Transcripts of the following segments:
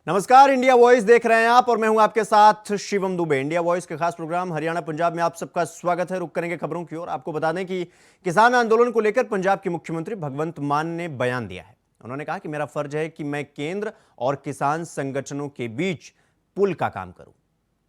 नमस्कार, India voice देख रहे हैं आप और मैं हूं आपके साथ शिवम दुबे। इंडिया वॉइस के खास प्रोग्राम हरियाणा पंजाब में आप सबका स्वागत है। रुक करेंगे खबरों की ओर। आपको बता दें कि किसान आंदोलन को लेकर पंजाब के मुख्यमंत्री भगवंत मान ने बयान दिया है। उन्होंने कहा कि मेरा फर्ज है कि मैं केंद्र और किसान संगठनों के बीच पुल का काम करूं।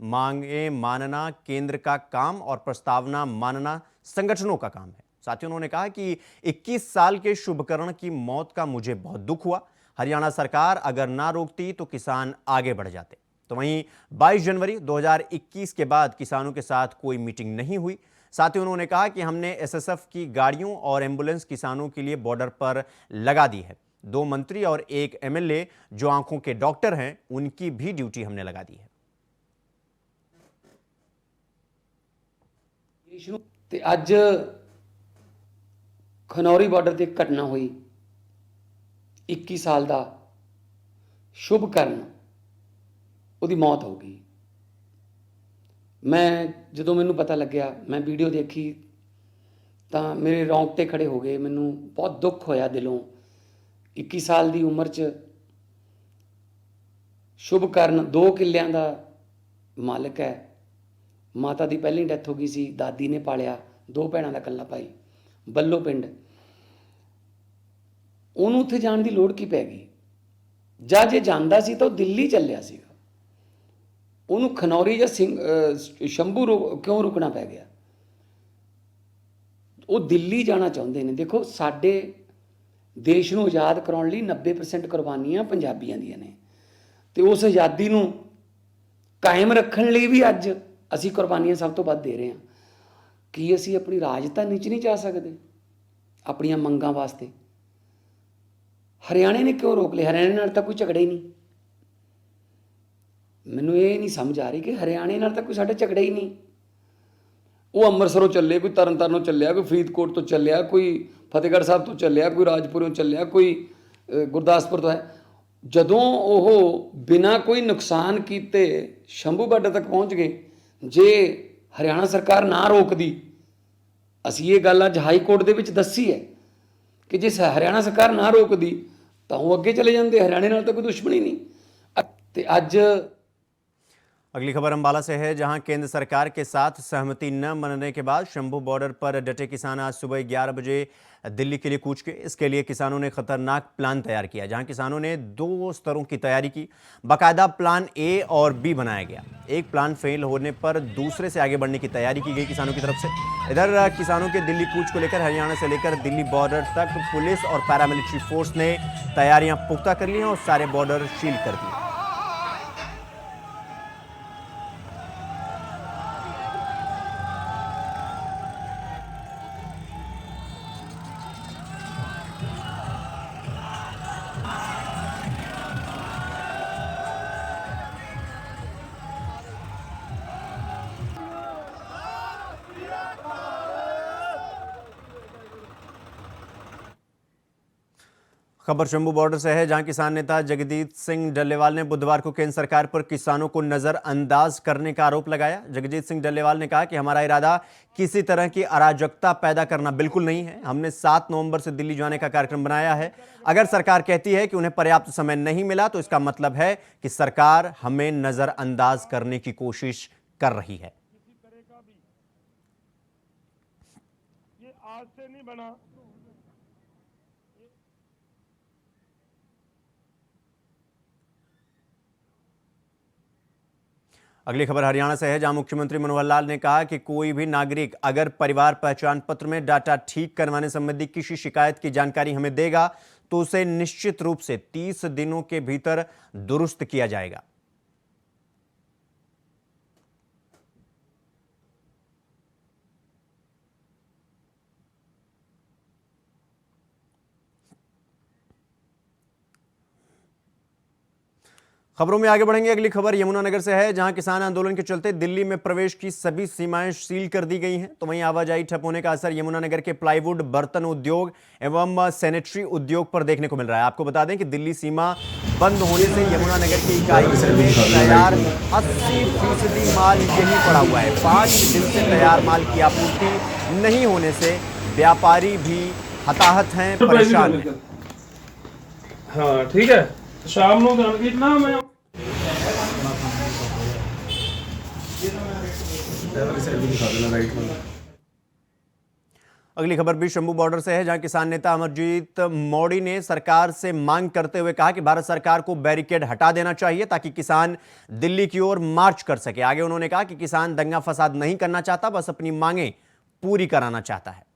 मांगे मानना केंद्र का काम और प्रस्तावना मानना संगठनों का काम है। साथ ही उन्होंने कहा कि 21 साल के शुभकर्ण की मौत का मुझे बहुत दुख हुआ। हरियाणा सरकार अगर ना रोकती तो किसान आगे बढ़ जाते। तो वहीं 22 जनवरी 2021 के बाद किसानों के साथ कोई मीटिंग नहीं हुई। साथ ही उन्होंने कहा कि हमने एसएसएफ की गाड़ियों और एम्बुलेंस किसानों के लिए बॉर्डर पर लगा दी है। 2 मंत्री और 1 एमएलए जो आंखों के डॉक्टर हैं, उनकी भी ड्यूटी हमने लगा दी है। ਤੇ ਅੱਜ ਖਨੌਰੀ ਬਾਰਡਰ ਤੇ ਘਟਨਾ ਹੋਈ 21 ਸਾਲ ਦਾ ਸ਼ੁਭਕਰਨ ਉਹਦੀ ਮੌਤ ਹੋ ਗਈ। ਮੈਂ ਜਦੋਂ ਮੈਨੂੰ ਪਤਾ ਲੱਗਿਆ, ਮੈਂ ਵੀਡੀਓ ਦੇਖੀ ਤਾਂ ਮੇਰੇ ਰੌਂਗਟੇ ਖੜੇ ਹੋ ਗਏ। ਮੈਨੂੰ ਬਹੁਤ ਦੁੱਖ ਹੋਇਆ ਦਿਲੋਂ। 21 ਸਾਲ ਦੀ ਉਮਰ 'ਚ ਸ਼ੁਭਕਰਨ 2 ਕਿੱਲਿਆਂ ਦਾ ਮਾਲਕ ਹੈ। ਮਾਤਾ ਦੀ ਪਹਿਲੀ ਡੈਥ ਹੋ ਗਈ ਸੀ, ਦਾਦੀ ਨੇ ਪਾਲਿਆ, 2 ਭੈਣਾਂ ਦਾ ਇਕੱਲਾ ਭਾਈ, ਬੱਲੋ ਪਿੰਡ। ਉਹਨੂੰ ਉੱਥੇ ਜਾਣ ਦੀ ਲੋੜ ਕੀ ਪੈ ਗਈ? ਜਾਂ ਜੇ ਜਾਂਦਾ ਸੀ ਤਾਂ ਉਹ ਦਿੱਲੀ ਚੱਲਿਆ ਸੀਗਾ। ਉਹਨੂੰ ਖਨੌਰੀ ਜਾਂ ਸ਼ੰਭੂ ਕਿਉਂ ਰੁਕਣਾ ਪੈ ਗਿਆ? ਉਹ ਦਿੱਲੀ ਜਾਣਾ ਚਾਹੁੰਦੇ ਨੇ। ਦੇਖੋ, ਸਾਡੇ ਦੇਸ਼ ਨੂੰ ਆਜ਼ਾਦ ਕਰਾਉਣ ਲਈ 90% ਕੁਰਬਾਨੀਆਂ ਪੰਜਾਬੀਆਂ ਦੀਆਂ ਨੇ ਤੇ ਉਸ ਆਜ਼ਾਦੀ ਨੂੰ ਕਾਇਮ ਰੱਖਣ ਲਈ ਵੀ ਅੱਜ ਅਸੀਂ ਕੁਰਬਾਨੀਆਂ ਸਭ ਤੋਂ ਵੱਧ ਦੇ ਰਹੇ ਹਾਂ। ਕੀ ਅਸੀਂ ਆਪਣੀ ਰਾਜਧਾਨੀ 'ਚ ਨਹੀਂ ਜਾ ਸਕਦੇ ਆਪਣੀਆਂ ਮੰਗਾਂ ਵਾਸਤੇ? ਹਰਿਆਣੇ ਨੇ ਕਿਉਂ ਰੋਕ ਲਿਆ? ਹਰਿਆਣੇ ਨਾਲ ਤਾਂ ਕੋਈ ਝਗੜਾ ਹੀ ਨਹੀਂ। ਮੈਨੂੰ ਇਹ ਨਹੀਂ ਸਮਝ ਆ ਰਹੀ ਕਿ ਹਰਿਆਣੇ ਨਾਲ ਤਾਂ ਕੋਈ ਸਾਡਾ ਝਗੜਾ ਹੀ ਨਹੀਂ। ਉਹ ਅੰਮ੍ਰਿਤਸਰੋਂ ਚੱਲੇ, ਕੋਈ ਤਰਨਤਾਰਨੋਂ ਚੱਲਿਆ, ਕੋਈ ਫਰੀਦਕੋਟ ਤੋਂ ਚੱਲਿਆ, ਕੋਈ ਫਤਿਹਗੜ੍ਹ ਸਾਹਿਬ ਤੋਂ ਚੱਲਿਆ, ਕੋਈ ਰਾਜਪੁਰੋਂ ਚੱਲਿਆ, ਕੋਈ ਗੁਰਦਾਸਪੁਰ ਤੋਂ ਹੈ। ਜਦੋਂ ਉਹ ਬਿਨਾਂ ਕੋਈ ਨੁਕਸਾਨ ਕੀਤੇ ਸ਼ੰਭੂ ਬਾਰਡਰ ਤੱਕ ਪਹੁੰਚ ਗਏ, ਜੇ ਹਰਿਆਣਾ ਸਰਕਾਰ ਨਾ ਰੋਕਦੀ, ਅਸੀਂ ਇਹ ਗੱਲ ਅੱਜ ਹਾਈ ਕੋਰਟ ਦੇ ਵਿੱਚ ਦੱਸੀ ਹੈ ਕਿ ਜੇ ਹਰਿਆਣਾ ਸਰਕਾਰ ਨਾ ਰੋਕਦੀ ਤਾਂ ਉਹ ਅੱਗੇ ਚਲੇ ਜਾਂਦੇ। ਹਰਿਆਣੇ ਨਾਲ ਤਾਂ ਕੋਈ ਦੁਸ਼ਮਣੀ नहीं। ਤੇ ਅੱਜ अगली खबर अंबाला से है, जहां केंद्र सरकार के साथ सहमति न बनने के बाद शंभू बॉर्डर पर डटे किसान आज सुबह 11 बजे दिल्ली के लिए कूच गए। इसके लिए किसानों ने खतरनाक प्लान तैयार किया, जहां किसानों ने 2 स्तरों की तैयारी की। बाकायदा प्लान ए और बी बनाया गया। एक प्लान फेल होने पर दूसरे से आगे बढ़ने की तैयारी की गई किसानों की तरफ से। इधर किसानों के दिल्ली कूच को लेकर हरियाणा से लेकर दिल्ली बॉर्डर तक पुलिस और पैरामिलिट्री फोर्स ने तैयारियां पुख्ता कर ली हैं और सारे बॉर्डर सील कर दिए। खबर शंभू बॉर्डर से है, जहां किसान नेता जगजीत सिंह डल्लेवाल ने बुधवार को केंद्र सरकार पर किसानों को नजरअंदाज करने का आरोप लगाया। जगजीत सिंह डल्लेवाल ने कहा कि हमारा इरादा किसी तरह की अराजकता पैदा करना बिल्कुल नहीं है। हमने 7 नवंबर से दिल्ली जाने का कार्यक्रम बनाया है। अगर सरकार कहती है कि उन्हें पर्याप्त समय नहीं मिला तो इसका मतलब है कि सरकार हमें नजरअंदाज करने की कोशिश कर रही है। ये आज से नहीं बना। अगली खबर हरियाणा से है, जहां मुख्यमंत्री मनोहर लाल ने कहा कि कोई भी नागरिक अगर परिवार पहचान पत्र में डाटा ठीक करवाने संबंधी किसी शिकायत की जानकारी हमें देगा तो उसे निश्चित रूप से 30 दिनों के भीतर दुरुस्त किया जाएगा। खबरों में आगे बढ़ेंगे। अगली खबर यमुनानगर से है, जहां किसान आंदोलन के चलते दिल्ली में प्रवेश की सभी सीमाएं सील कर दी गई हैं। तो वहीं आवाजाही ठप होने का असर यमुनानगर के प्लाईवुड, बर्तन उद्योग एवं सैनिटरी उद्योग पर देखने को मिल रहा है। आपको बता दें कि दिल्ली सीमा बंद होने से यमुनानगर की इकाई में तैयार 80% माल यहीं पड़ा हुआ है। 5 दिन से तैयार माल की आपूर्ति नहीं होने से व्यापारी भी हताहत हैं, परेशान हैं। हाँ ठीक है, शाम को ना मैं अगली खबर भी शंभू बॉर्डर से है, जहां किसान नेता अमरजीत मौड़ी ने सरकार से मांग करते हुए कहा कि भारत सरकार को बैरिकेड हटा देना चाहिए ताकि किसान दिल्ली की ओर मार्च कर सके। आगे उन्होंने कहा कि किसान दंगा फसाद नहीं करना चाहता, बस अपनी मांगें पूरी कराना चाहता है।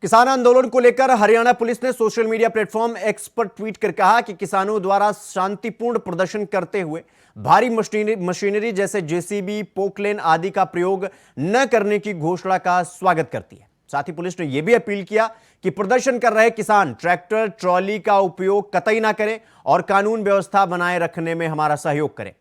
किसान आंदोलन को लेकर हरियाणा पुलिस ने सोशल मीडिया प्लेटफॉर्म एक्स पर ट्वीट कर कहा कि किसानों द्वारा शांतिपूर्ण प्रदर्शन करते हुए भारी मशीनरी जैसे जेसीबी, पोकलेन आदि का प्रयोग न करने की घोषणा का स्वागत करती है। साथ ही पुलिस ने यह भी अपील किया कि प्रदर्शन कर रहे किसान ट्रैक्टर, ट्रॉली का उपयोग कतई ना करें और कानून व्यवस्था बनाए रखने में हमारा सहयोग करें।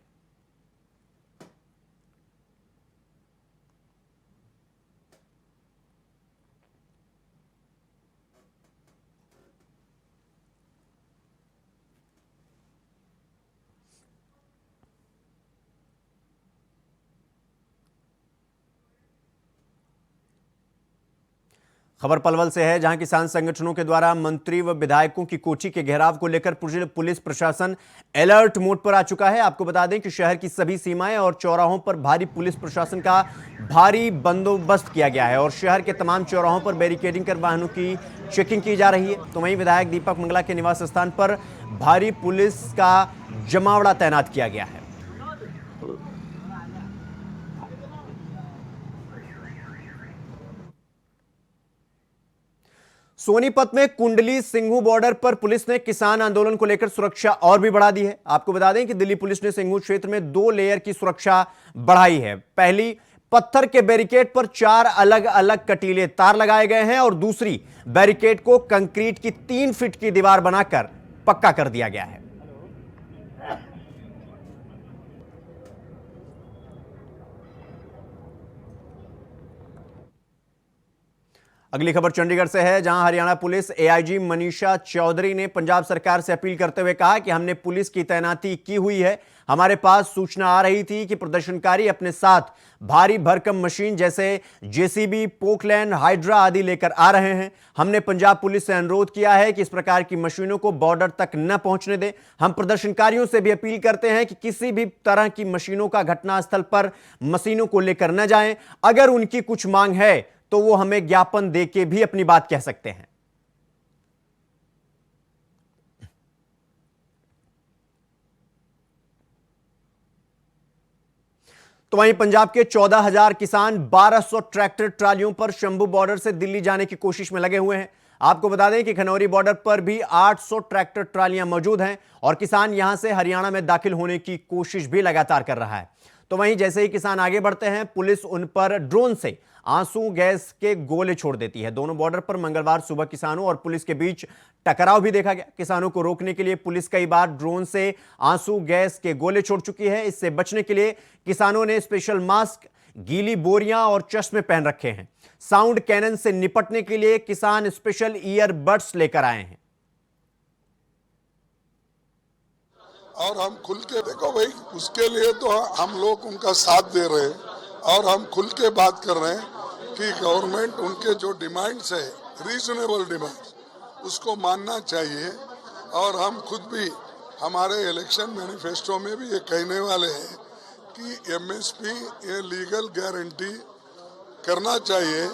खबर पलवल से है, जहां किसान संगठनों के द्वारा मंत्री व विधायकों की कोठी के घेराव को लेकर पुलिस प्रशासन अलर्ट मोड पर आ चुका है। आपको बता दें कि शहर की सभी सीमाएं और चौराहों पर भारी पुलिस प्रशासन का भारी बंदोबस्त किया गया है और शहर के तमाम चौराहों पर बैरिकेडिंग कर वाहनों की चेकिंग की जा रही है। तो वहीं विधायक दीपक मंगला के निवास स्थान पर भारी पुलिस का जमावड़ा तैनात किया गया है। सोनीपत में कुंडली सिंघू बॉर्डर पर पुलिस ने किसान आंदोलन को लेकर सुरक्षा और भी बढ़ा दी है। आपको बता दें कि दिल्ली पुलिस ने सिंघू क्षेत्र में 2 लेयर की सुरक्षा बढ़ाई है। पहली, पत्थर के बैरिकेड पर 4 अलग अलग कटीले तार लगाए गए हैं और दूसरी, बैरिकेड को कंक्रीट की 3 फीट की दीवार बनाकर पक्का कर दिया गया है। अगली खबर चंडीगढ़ से है, जहां हरियाणा पुलिस एआईजी मनीषा चौधरी ने पंजाब सरकार से अपील करते हुए कहा कि हमने पुलिस की तैनाती की हुई है। हमारे पास सूचना आ रही थी कि प्रदर्शनकारी अपने साथ भारी भरकम मशीन जैसे जेसीबी, पोकलैन, हाइड्रा आदि लेकर आ रहे हैं। हमने पंजाब पुलिस से अनुरोध किया है कि इस प्रकार की मशीनों को बॉर्डर तक न पहुंचने दें। हम प्रदर्शनकारियों से भी अपील करते हैं कि किसी भी तरह की मशीनों का घटनास्थल पर मशीनों को लेकर न जाएं। अगर उनकी कुछ मांग है तो वो हमें ज्ञापन देके भी अपनी बात कह सकते हैं। तो वहीं पंजाब के 14,000 किसान 1200 ट्रैक्टर ट्रालियों पर शंभू बॉर्डर से दिल्ली जाने की कोशिश में लगे हुए हैं। आपको बता दें कि खनौरी बॉर्डर पर भी 800 ट्रैक्टर ट्रालियां मौजूद हैं और किसान यहां से हरियाणा में दाखिल होने की कोशिश भी लगातार कर रहा है। तो वहीं जैसे ही किसान आगे बढ़ते हैं, पुलिस उन पर ड्रोन से आंसू गैस के गोले छोड़ देती है। दोनों बॉर्डर पर मंगलवार सुबह किसानों और पुलिस के बीच टकराव भी देखा गया। किसानों को रोकने के लिए पुलिस कई बार ड्रोन से आंसू गैस के गोले छोड़ चुकी है। इससे बचने के लिए किसानों ने स्पेशल मास्क, गीली बोरियां और चश्मे पहन रखे हैं। साउंड कैनन से निपटने के लिए किसान स्पेशल ईयरबड्स लेकर आए हैं। और हम खुल के देखो भाई, उसके लिए तो हम लोग उनका साथ दे रहे हैं और हम खुल के बात कर रहे हैं कि गवर्नमेंट उनके जो डिमांड्स है, रीजनेबल डिमांड्स, उसको मानना चाहिए। और हम खुद भी हमारे इलेक्शन मैनिफेस्टो में भी ये कहने वाले हैं कि एमएसपी ये लीगल गारंटी करना चाहिए।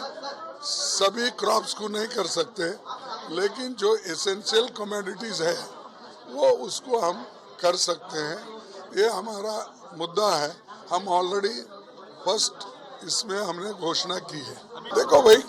सभी क्रॉप्स को नहीं कर सकते, लेकिन जो एसेंशियल कमोडिटीज है वो उसको हम कर सकते हैं। ये हमारा मुद्दा है। हम ऑलरेडी फर्स्ट इसमें हमने घोषणा की है। देखो भाई,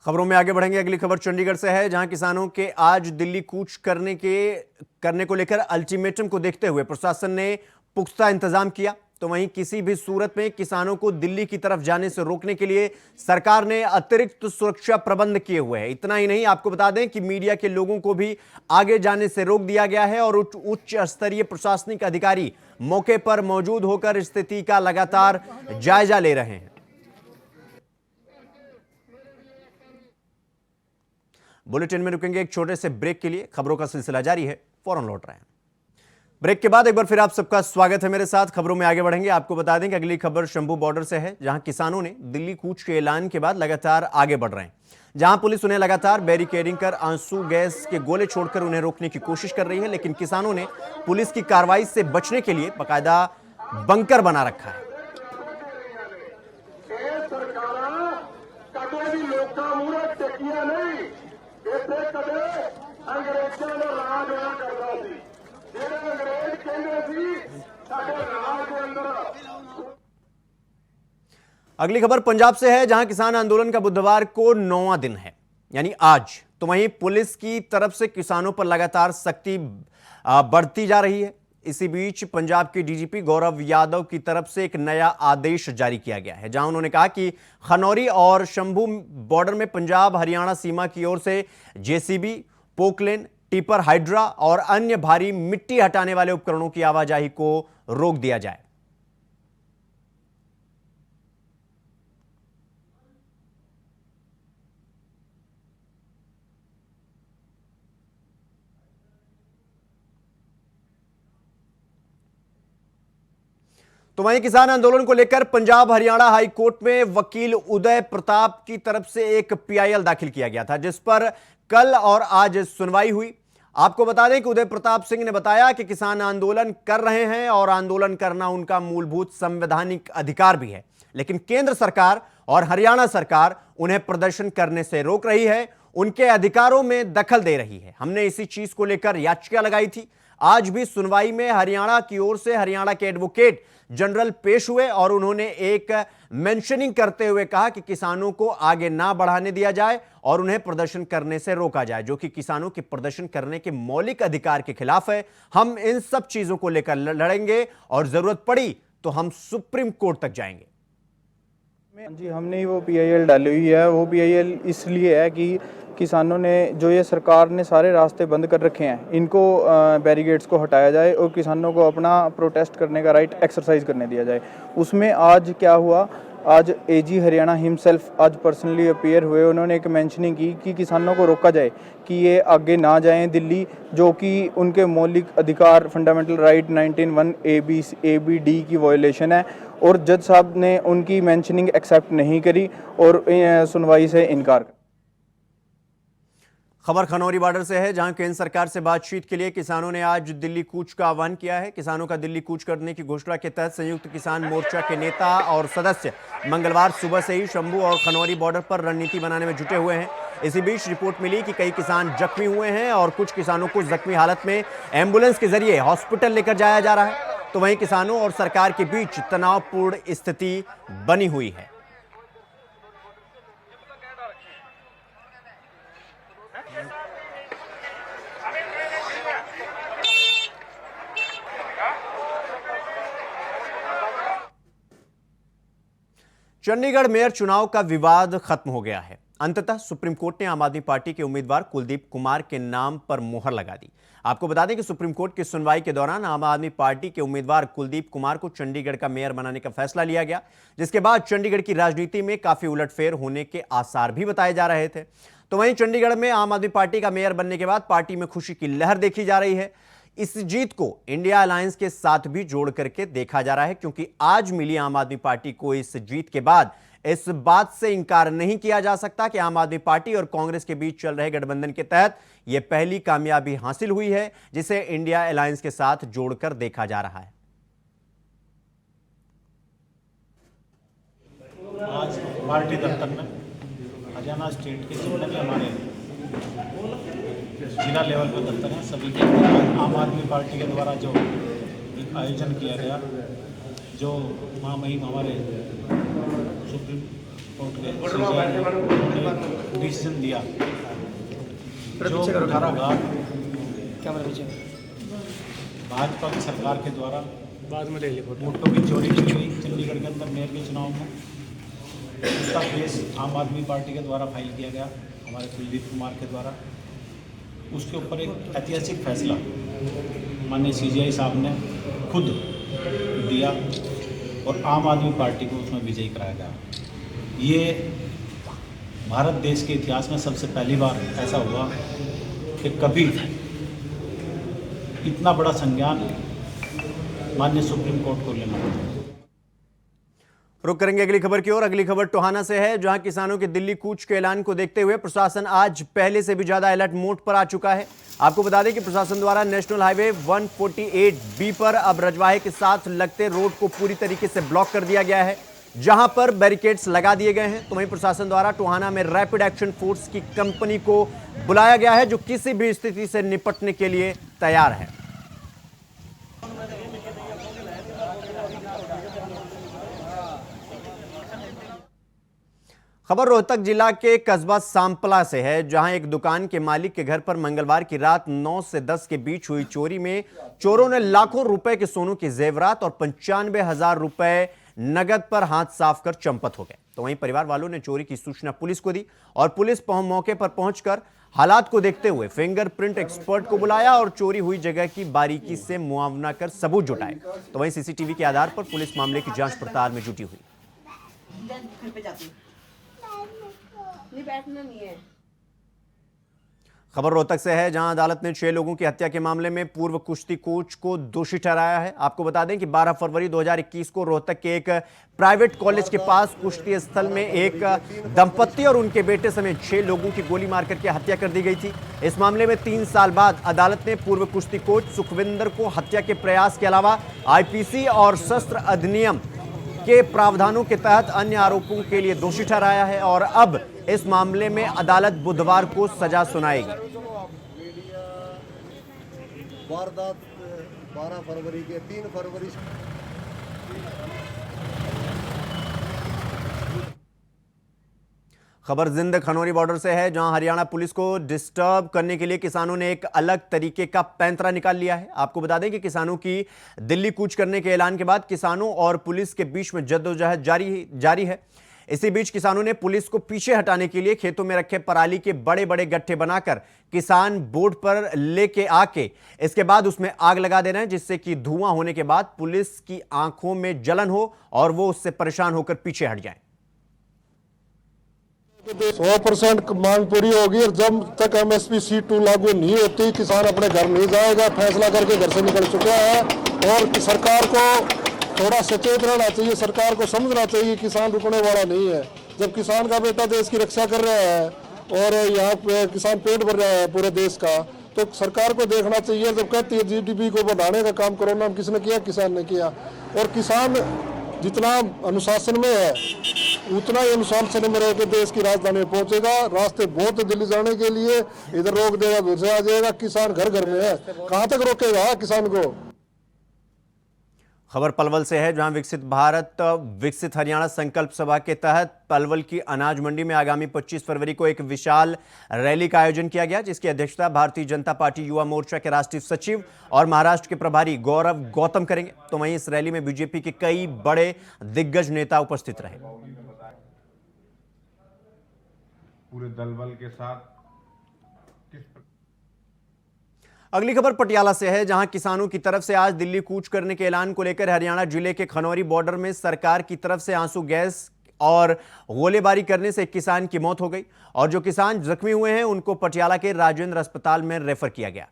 खबरों में आगे बढ़ेंगे। अगली खबर चंडीगढ़ से है, जहां किसानों के आज दिल्ली कूच करने को लेकर अल्टीमेटम को देखते हुए प्रशासन ने पुख्ता इंतजाम किया। तो वहीं किसी भी सूरत में किसानों को दिल्ली की तरफ जाने से रोकने के लिए सरकार ने अतिरिक्त सुरक्षा प्रबंध किए हुए हैं। इतना ही नहीं, आपको बता दें कि मीडिया के लोगों को भी आगे जाने से रोक दिया गया है और उच्च स्तरीय प्रशासनिक अधिकारी मौके पर मौजूद होकर स्थिति का लगातार जायजा ले रहे हैं। बुलेटिन में रुकेंगे एक छोटे से ब्रेक के लिए। खबरों का सिलसिला जारी है, फौरन लौट रहे हैं। ब्रेक के बाद एक बार फिर आप सबका स्वागत है मेरे साथ। खबरों में आगे बढ़ेंगे। आपको बता दें कि अगली खबर शंभू बॉर्डर से है, जहां किसानों ने दिल्ली कूच के ऐलान के बाद लगातार आगे बढ़ रहे हैं। जहां पुलिस उन्हें लगातार बैरिकेडिंग कर आंसू गैस के गोले छोड़कर उन्हें रोकने की कोशिश कर रही है, लेकिन किसानों ने पुलिस की कार्रवाई से बचने के लिए बाकायदा बंकर बना रखा है। अगली खबर पंजाब से है, जहां किसान आंदोलन का बुधवार को 9वां दिन है, यानी आज। तो वहीं पुलिस की तरफ से किसानों पर लगातार सख्ती बढ़ती जा रही है। इसी बीच पंजाब के डीजीपी गौरव यादव की तरफ से एक नया आदेश जारी किया गया है, जहां उन्होंने कहा कि खनौरी और शंभू बॉर्डर में पंजाब हरियाणा सीमा की ओर से जेसीबी, पोकलेन, टिपर, हाइड्रा और अन्य भारी मिट्टी हटाने वाले उपकरणों की आवाजाही को रोक दिया जाए। तो वहीं किसान आंदोलन को लेकर पंजाब हरियाणा हाई कोर्ट में वकील उदय प्रताप की तरफ से एक पीआईएल दाखिल किया गया था, जिस पर कल और आज सुनवाई हुई। आपको बता दें कि उदय प्रताप सिंह ने बताया कि किसान आंदोलन कर रहे हैं और आंदोलन करना उनका मूलभूत संवैधानिक अधिकार भी है, लेकिन केंद्र सरकार और हरियाणा सरकार उन्हें प्रदर्शन करने से रोक रही है, उनके अधिकारों में दखल दे रही है। हमने इसी चीज को लेकर याचिका लगाई थी। आज भी सुनवाई में हरियाणा की ओर से हरियाणा के एडवोकेट जनरल पेश हुए और उन्होंने एक मेंशनिंग करते हुए कहा कि किसानों को आगे ना बढ़ाने दिया जाए और उन्हें प्रदर्शन करने से रोका जाए, जो कि किसानों के प्रदर्शन करने के मौलिक अधिकार के खिलाफ है। हम इन सब चीजों को लेकर लड़ेंगे और जरूरत पड़ी तो हम सुप्रीम कोर्ट तक जाएंगे। जी, हमने ही वो पीआईएल डाली हुई है। वो पीआईएल इसलिए है कि किसानों ने जो ये सरकार ने सारे रास्ते बंद कर रखे हैं, इनको बैरिकेड्स को हटाया जाए और किसानों को अपना प्रोटेस्ट करने का राइट एक्सरसाइज करने दिया जाए। उसमें आज क्या हुआ, आज एजी हरियाणा हिमसेल्फ आज पर्सनली अपीयर हुए। उन्होंने एक मेंशनिंग की कि किसानों को रोका जाए कि ये आगे ना जाएं दिल्ली, जो कि उनके मौलिक अधिकार फंडामेंटल राइट 19(1) A-B-D की वायलेशन है। और जज साहब ने उनकी मेंशनिंग एक्सेप्ट नहीं करी और सुनवाई से इनकार कर। खबर खनौरी बॉर्डर से है, जहां केंद्र सरकार से बातचीत के लिए किसानों ने आज दिल्ली कूच का आह्वान किया है। किसानों का दिल्ली कूच करने की घोषणा के तहत संयुक्त किसान मोर्चा के नेता और सदस्य मंगलवार सुबह से ही शंभू और खनौरी बॉर्डर पर रणनीति बनाने में जुटे हुए हैं। इसी बीच रिपोर्ट मिली कि कई किसान जख्मी हुए हैं और कुछ किसानों को जख्मी हालत में एम्बुलेंस के जरिए हॉस्पिटल लेकर जाया जा रहा है। तो वहीं किसानों और सरकार के बीच तनावपूर्ण स्थिति बनी हुई है। चंडीगढ़ मेयर चुनाव का विवाद खत्म हो गया है। अंततः सुप्रीम कोर्ट ने आम आदमी पार्टी के उम्मीदवार कुलदीप कुमार के नाम पर मुहर लगा दी। आपको बता दें कि सुप्रीम कोर्ट की सुनवाई के दौरान आम आदमी पार्टी के उम्मीदवार कुलदीप कुमार को चंडीगढ़ का मेयर बनाने का फैसला लिया गया, जिसके बाद चंडीगढ़ की राजनीति में काफी उलटफेर होने के आसार भी बताए जा रहे थे। तो वहीं चंडीगढ़ में आम आदमी पार्टी का मेयर बनने के बाद पार्टी में खुशी की लहर देखी जा रही है। इस जीत को इंडिया अलायंस के साथ भी जोड़ करके देखा जा रहा है, क्योंकि आज मिली आम आदमी पार्टी को इस जीत के बाद इस बात से इंकार नहीं किया जा सकता कि आम आदमी पार्टी और कांग्रेस के बीच चल रहे गठबंधन के तहत यह पहली कामयाबी हासिल हुई है, जिसे इंडिया अलायंस के साथ जोड़कर देखा जा रहा है। आज पार्टी दफ्तर में हरियाणा स्टेट के जितने भी हमारे जिला लेवल पर दफ्तर हैं, सभी के आम आदमी पार्टी के द्वारा जो एक आयोजन किया गया, जो महामहिम हमारे सुप्रीम कोर्ट के डिसीजन दिया, जो 18 घाट भाजपा की सरकार के द्वारा वोटों की चोरी की गई चंडीगढ़ के अंदर मेयर के चुनाव में, उसका केस आम आदमी पार्टी के द्वारा फाइल किया गया हमारे कुलदीप कुमार के द्वारा। उसके ऊपर एक ऐतिहासिक फैसला माननीय सीजीआई साहब ने खुद दिया और आम आदमी पार्टी को उसमें विजयी कराया गया। ये भारत देश के इतिहास में सबसे पहली बार ऐसा हुआ कि कभी इतना बड़ा संज्ञान माननीय सुप्रीम कोर्ट को लेना पड़ा। रुक करेंगे अगली खबर की ओर। अगली खबर टोहाना से है, जहां किसानों के दिल्ली कूच के ऐलान को देखते हुए प्रशासन आज पहले से भी ज्यादा अलर्ट मोड पर आ चुका है। आपको बता दें कि प्रशासन द्वारा नेशनल हाईवे 148B पर अब रजवाहे के साथ लगते रोड को पूरी तरीके से ब्लॉक कर दिया गया है, जहां पर बैरिकेड्स लगा दिए गए हैं। तो वहीं प्रशासन द्वारा टोहाना में रैपिड एक्शन फोर्स की कंपनी को बुलाया गया है, जो किसी भी स्थिति से निपटने के लिए तैयार है। खबर रोहतक जिला के कस्बा सांपला से है, जहां एक दुकान के मालिक के घर पर मंगलवार की रात 9 से 10 के बीच हुई चोरी में चोरों ने लाखों रुपए के सोनों के जेवरात और 95,000 रुपए नगद पर हाथ साफ कर चंपत हो गए। तो वहीं परिवार वालों ने चोरी की सूचना पुलिस को दी और पुलिस मौके पर पहुंचकर हालात को देखते हुए फिंगरप्रिंट एक्सपर्ट को बुलाया और चोरी हुई जगह की बारीकी से मुआवना कर सबूत जुटाए। तो वहीं सीसीटीवी के आधार पर पुलिस मामले की जांच पड़ताल में जुटी हुई। बैठना नहीं है। खबर रोहतक से है, जहां अदालत ने 6 लोगों की हत्या के मामले में पूर्व कुश्ती कोच को दोषी ठहराया है। आपको बता दें कि 12 फरवरी 2021 को रोहतक के एक प्राइवेट कॉलेज के पास कुश्ती स्थल में एक दंपत्ति और उनके बेटे समेत 6 लोगों की गोली मारकर के हत्या कर दी गई थी। इस मामले में 3 साल बाद अदालत ने पूर्व कुश्ती कोच सुखविंदर को हत्या के प्रयास के अलावा आईपीसी और शस्त्र अधिनियम के प्रावधानों के तहत अन्य आरोपों के लिए दोषी ठहराया है और अब इस मामले में अदालत बुधवार को सजा सुनाएगी। वारदात 12 फरवरी के 3 फरवरी खबर जिंद खनौरी बॉर्डर से है, जहां हरियाणा पुलिस को डिस्टर्ब करने के लिए किसानों ने एक अलग तरीके का पैंतरा निकाल लिया है। आपको बता दें कि किसानों की दिल्ली कूच करने के ऐलान के बाद किसानों और पुलिस के बीच में जद्दोजहद जारी है। इसी बीच किसानों ने पुलिस को पीछे हटाने के लिए खेतों में रखे पराली के बड़े बड़े गट्ठे बनाकर किसान बोर्ड पर लेके आके इसके बाद उसमें आग लगा दे रहे हैं, जिससे कि धुआं होने के बाद पुलिस की आंखों में जलन हो और वो उससे परेशान होकर पीछे हट जाएं। 100% मांग पूरी होगी और जब तक MSP C2 लागू नहीं होती किसान अपने घर नहीं जाएगा। फैसला करके घर से निकल चुका है और सरकार को थोड़ा सचेत रहना चाहिए। सरकार को समझना चाहिए किसान रुकने वाला नहीं है। जब किसान का बेटा देश की रक्षा कर रहा है और यहाँ पे किसान पेट भर रहा है पूरे देश का, तो सरकार को देखना चाहिए। जब कहती है GDP को बढ़ाने का काम कोरोना में किसने किया? किसान ने किया। और किसान जितना अनुशासन में है उतना ही अनुशासन में रह के देश की राजधानी में पहुंचेगा। रास्ते बहुत दिल्ली जाने के लिए, इधर रोक देगा उधर से आ जाएगा। किसान घर घर में है, कहां तक रोकेगा किसान को? खबर पलवल से है, जहां विकसित भारत विकसित हरियाणा संकल्प सभा के तहत पलवल की अनाज मंडी में आगामी 25 फरवरी को एक विशाल रैली का आयोजन किया गया, जिसकी अध्यक्षता भारतीय जनता पार्टी युवा मोर्चा के राष्ट्रीय सचिव और महाराष्ट्र के प्रभारी गौरव गौतम करेंगे। तो वहीं इस रैली में बीजेपी के कई बड़े दिग्गज नेता उपस्थित रहे। पूरे दल बल के साथ अगली खबर पटियाला से है, जहां किसानों की तरफ से आज दिल्ली कूच करने के ऐलान को लेकर हरियाणा जिले के खनौरी बॉर्डर में सरकार की तरफ से आंसू गैस और गोलीबारी करने से एक किसान की मौत हो गई और जो किसान जख्मी हुए हैं उनको पटियाला के राजेंद्र अस्पताल में रेफर किया गया।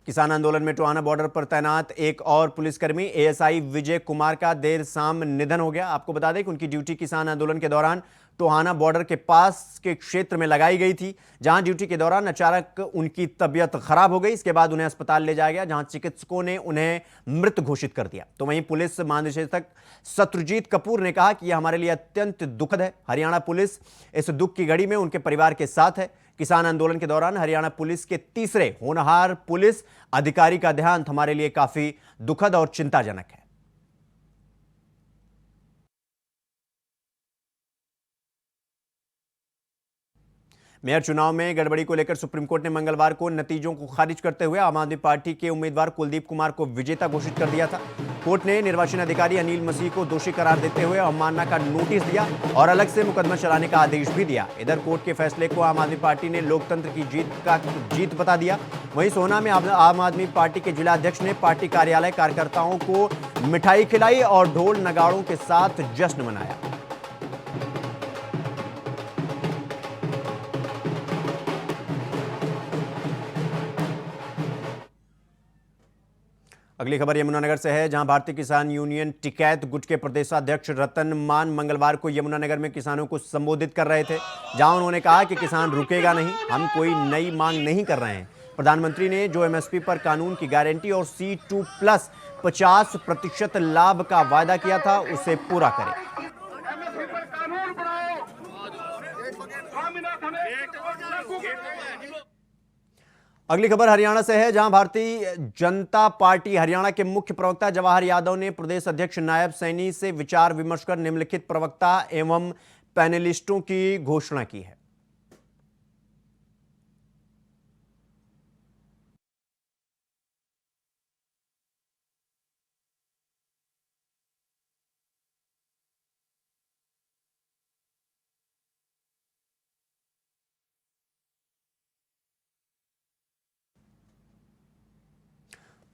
किसान आंदोलन में टोहाना बॉर्डर पर तैनात एक और पुलिसकर्मी ASI विजय कुमार का देर शाम निधन हो गया। आपको बता दें कि उनकी ड्यूटी किसान आंदोलन के दौरान टोहाना बॉर्डर के पास के क्षेत्र में लगाई गई थी, जहां ड्यूटी के दौरान अचानक उनकी तबीयत खराब हो गई। इसके बाद उन्हें अस्पताल ले जाया गया, जहां चिकित्सकों ने उन्हें मृत घोषित कर दिया। तो वहीं पुलिस महानिदेशक शत्रुजीत कपूर ने कहा कि यह हमारे लिए अत्यंत दुखद है। हरियाणा पुलिस इस दुख की घड़ी में उनके परिवार के साथ है। किसान आंदोलन के दौरान हरियाणा पुलिस के तीसरे होनहार पुलिस अधिकारी का देहांत हमारे लिए काफी दुखद और चिंताजनक है। मेयर चुनाव में गड़बड़ी को लेकर सुप्रीम कोर्ट ने मंगलवार को नतीजों को खारिज करते हुए आम आदमी पार्टी के उम्मीदवार कुलदीप कुमार को विजेता घोषित कर दिया था। कोर्ट ने निर्वाचन अधिकारी अनिल मसीह को दोषी करार देते हुए अवमानना का नोटिस दिया और अलग से मुकदमा चलाने का आदेश भी दिया। इधर कोर्ट के फैसले को आम आदमी पार्टी ने लोकतंत्र की जीत बता दिया। वहीं सोहना में आम आदमी पार्टी के जिला अध्यक्ष ने पार्टी कार्यालय कार्यकर्ताओं को मिठाई खिलाई और ढोल नगाड़ों के साथ जश्न मनाया। अगली खबर यमुनानगर से है, जहां भारतीय किसान यूनियन टिकैत गुट के प्रदेशाध्यक्ष रतन मान मंगलवार को यमुनानगर में किसानों को संबोधित कर रहे थे, जहां उन्होंने कहा कि किसान रुकेगा नहीं, हम कोई नई मांग नहीं कर रहे हैं। प्रधानमंत्री ने जो एमएसपी पर कानून की गारंटी और C2+ 50% लाभ का वादा किया था, उसे पूरा करें। अगली खबर हरियाणा से है, जहां भारतीय जनता पार्टी हरियाणा के मुख्य प्रवक्ता जवाहर यादव ने प्रदेश अध्यक्ष नायब सैनी से विचार विमर्श कर निम्नलिखित प्रवक्ता एवं पैनलिस्टों की घोषणा की है।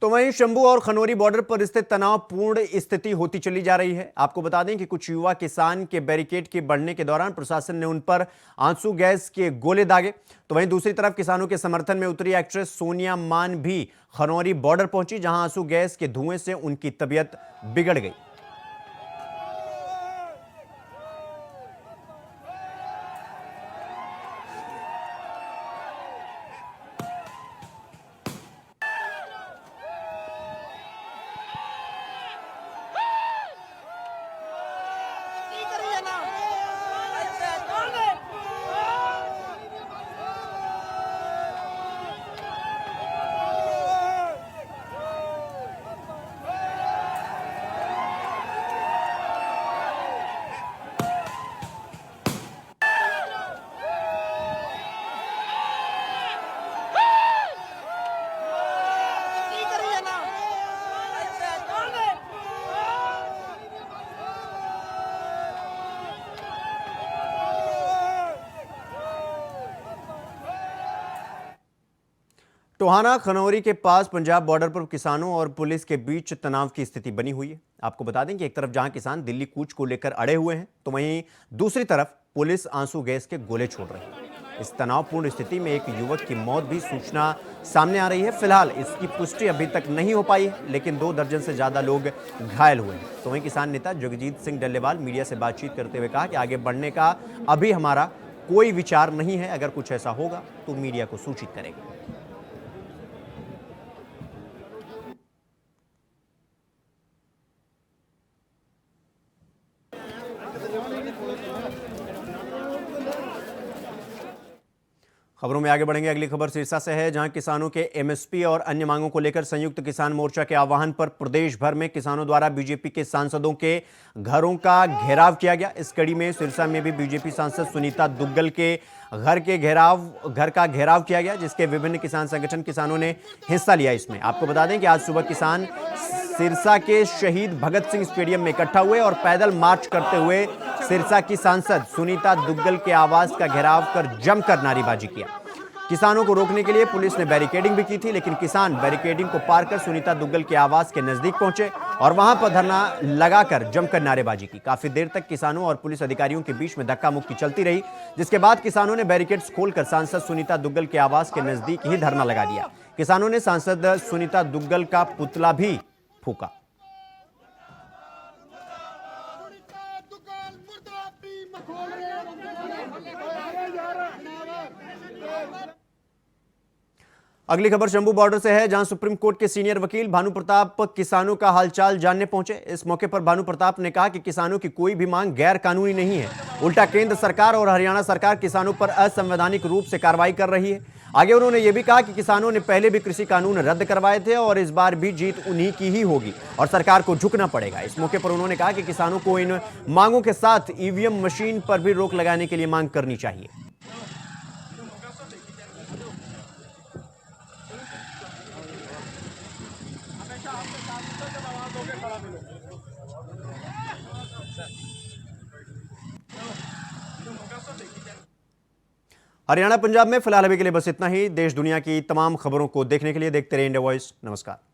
तो वहीं शंभू और खनौरी बॉर्डर पर स्थित तनावपूर्ण स्थिति होती चली जा रही है। आपको बता दें कि कुछ युवा किसान के बैरिकेड के बढ़ने के दौरान प्रशासन ने उन पर आंसू गैस के गोले दागे। तो वहीं दूसरी तरफ किसानों के समर्थन में उतरी एक्ट्रेस सोनिया मान भी खनौरी बॉर्डर पहुंची, जहां आंसू गैस के धुएं से उनकी तबीयत बिगड़ गई। टोहाना खनौरी के पास पंजाब बॉर्डर पर किसानों और पुलिस के बीच तनाव की स्थिति बनी हुई है। आपको बता दें कि एक तरफ जहां किसान दिल्ली कूच को लेकर अड़े हुए हैं, तो वहीं दूसरी तरफ पुलिस आंसू गैस के गोले छोड़ रही है। इस तनावपूर्ण स्थिति में एक युवक की मौत भी सूचना सामने आ रही है। फिलहाल इसकी पुष्टि अभी तक नहीं हो पाई है, लेकिन 2 दर्जन से ज्यादा लोग घायल हुए हैं। तो वहीं किसान नेता जगजीत सिंह डल्लेवाल मीडिया से बातचीत करते हुए कहा कि आगे बढ़ने का अभी हमारा कोई विचार नहीं है, अगर कुछ ऐसा होगा तो मीडिया को सूचित करेंगे। खबरों में आगे बढ़ेंगे। अगली खबर सिरसा से है, जहां किसानों के एमएसपी और अन्य मांगों को लेकर संयुक्त किसान मोर्चा के आह्वान पर प्रदेश भर में किसानों द्वारा बीजेपी के सांसदों के घरों का घेराव किया गया। इस कड़ी में सिरसा में भी बीजेपी सांसद सुनीता दुग्गल के घर का घेराव किया गया, जिसके विभिन्न किसान संगठन किसानों ने हिस्सा लिया। इसमें आपको बता दें कि आज सुबह किसान सिरसा के शहीद भगत सिंह स्टेडियम में इकट्ठा हुए और पैदल मार्च करते हुए सिरसा की सांसद सुनीता दुग्गल के आवास का घेराव कर जमकर नारेबाजी किया। किसानों को रोकने के लिए पुलिस ने बैरिकेडिंग भी की थी, लेकिन किसान बैरिकेडिंग को पार कर सुनीता दुग्गल के आवास के नजदीक पहुंचे और वहां पर धरना लगाकर जमकर नारेबाजी की। काफी देर तक किसानों और पुलिस अधिकारियों के बीच में धक्का मुक्की चलती रही, जिसके बाद किसानों ने बैरिकेड्स खोलकर सांसद सुनीता दुग्गल के आवास के नजदीक ही धरना लगा दिया। किसानों ने सांसद सुनीता दुग्गल का पुतला भी फूका। अगली खबर शंभू बॉर्डर से है, जहां सुप्रीम कोर्ट के सीनियर वकील भानु प्रताप किसानों का हालचाल जानने पहुंचे। इस मौके पर भानु प्रताप ने कहा कि किसानों की कोई भी मांग गैर कानूनी नहीं है, उल्टा केंद्र सरकार और हरियाणा सरकार किसानों पर असंवैधानिक रूप से कार्रवाई कर रही है। आगे उन्होंने यह भी कहा कि किसानों ने पहले भी कृषि कानून रद्द करवाए थे और इस बार भी जीत उन्हीं की ही होगी और सरकार को झुकना पड़ेगा। इस मौके पर उन्होंने कहा कि किसानों को इन मांगों के साथ ईवीएम मशीन पर भी रोक लगाने के लिए मांग करनी चाहिए। हरियाणा पंजाब में फिलहाल अभी के लिए बस इतना ही। देश दुनिया की तमाम खबरों को देखने के लिए देखते रहिए इंडिया वॉइस। नमस्कार।